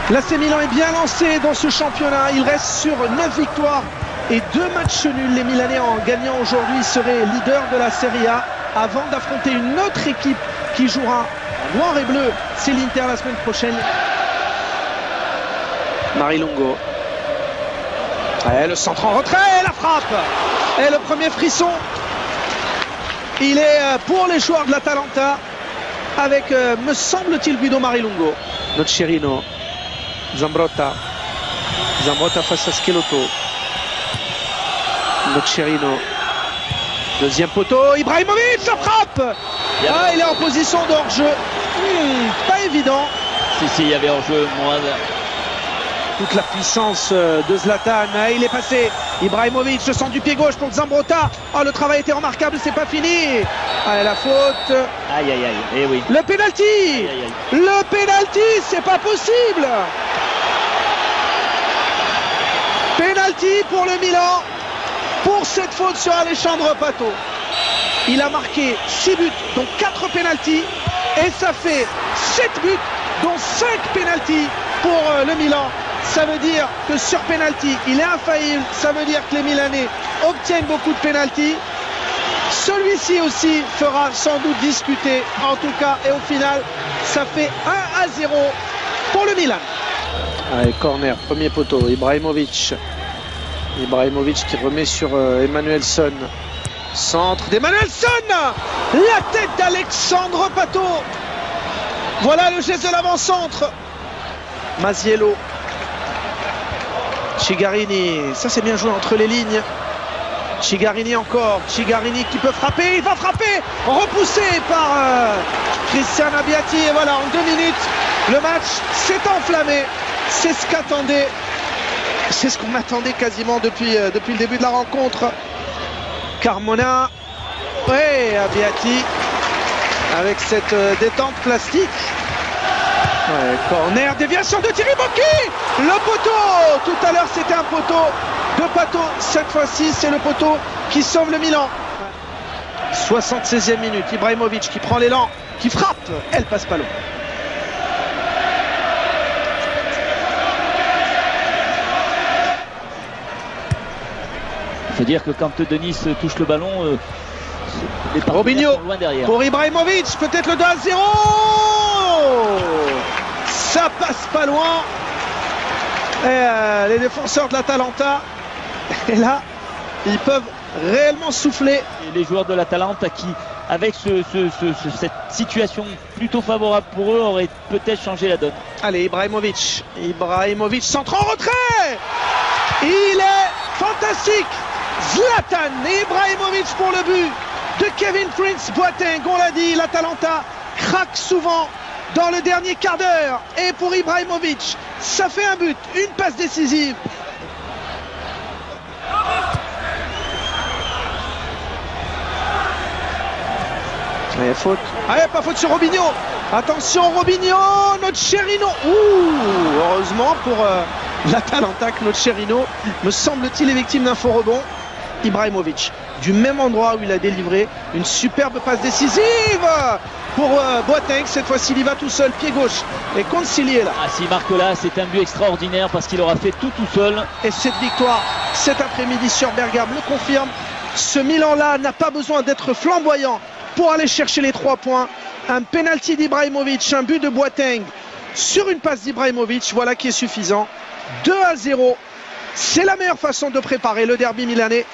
L'AC Milan est bien lancé dans ce championnat. Il reste sur 9 victoires et 2 matchs nuls. Les Milanais, en gagnant aujourd'hui, seraient leaders de la Serie A avant d'affronter une autre équipe qui jouera en noir et bleu. C'est l'Inter la semaine prochaine. Marilongo. Le centre en retrait, la frappe. Et le premier frisson, il est pour les joueurs de l'Atalanta avec, me semble-t-il, Guido Marilongo. Nocerino. Zambrotta face à Schelotto. Nocerino. Deuxième poteau, Ibrahimovic, la frappe. Il est en position de hors-jeu. Pas évident. Si, il y avait hors-jeu, moi. Toute la puissance de Zlatan. Il est passé. Ibrahimovic, le centre du pied gauche pour Zambrotta. Le travail était remarquable, c'est pas fini. La faute. Aïe, eh oui. Le penalty. Le penalty, c'est pas possible. Penalty pour le Milan. Pour cette faute sur Alessandro Pato. Il a marqué 6 buts, dont 4 pénaltys. Et ça fait 7 buts, dont 5 pénaltys pour le Milan. Ça veut dire que sur pénalty, il est infaillible. Ça veut dire que les Milanais obtiennent beaucoup de pénaltys. Celui-ci aussi fera sans doute discuter. En tout cas, et au final, ça fait 1-0 pour le Milan. Allez, corner, premier poteau, Ibrahimovic. Ibrahimovic qui remet sur Emmanuelson. Centre d'Emmanuelson. La tête d'Alessandro Pato. Voilà le geste de l'avant-centre. Masiello. Cigarini. Ça c'est bien joué entre les lignes. Cigarini encore. Cigarini qui peut frapper. Il va frapper. Repoussé par Christian Abbiati. Et voilà, en 2 minutes, le match s'est enflammé. C'est ce qu'attendait. C'est ce qu'on attendait quasiment depuis le début de la rencontre. Carmona. Ouais, Abbiati. Avec cette détente plastique. Corner, déviation de Thierry Bocchi. Le poteau. Tout à l'heure, c'était un poteau de Pato. Cette fois-ci, c'est le poteau qui sauve le Milan. 76e minute. Ibrahimovic qui prend l'élan, qui frappe. Elle passe pas loin. Il faut dire que quand Denis touche le ballon, les Robinho sont loin derrière. Pour Ibrahimovic, peut-être le 2-0. Ça passe pas loin. Et les défenseurs de l'Atalanta, et là, ils peuvent réellement souffler. Et les joueurs de l'Atalanta qui, avec cette situation plutôt favorable pour eux, auraient peut-être changé la donne. Allez, Ibrahimovic. Ibrahimovic, centre en retrait. Il est fantastique. Zlatan et Ibrahimovic pour le but de Kevin Prince Boateng. On l'a dit, l'Atalanta craque souvent dans le dernier quart d'heure. Et pour Ibrahimovic, ça fait un but, une passe décisive. Allez, faute. Allez, pas faute sur Robinho. Attention, Robinho, Nocerino. Heureusement pour l'Atalanta que Nocerino, me semble-t-il, est victime d'un faux rebond. Ibrahimovic, du même endroit où il a délivré une superbe passe décisive pour Boateng. Cette fois-ci, il y va tout seul, pied gauche. Et Consigli est là. S'il marque là, c'est un but extraordinaire parce qu'il aura fait tout seul. Et cette victoire cet après-midi sur Bergame le confirme. Ce Milan-là n'a pas besoin d'être flamboyant pour aller chercher les 3 points. Un penalty d'Ibrahimovic, un but de Boateng sur une passe d'Ibrahimovic, voilà qui est suffisant. 2-0. C'est la meilleure façon de préparer le derby milanais.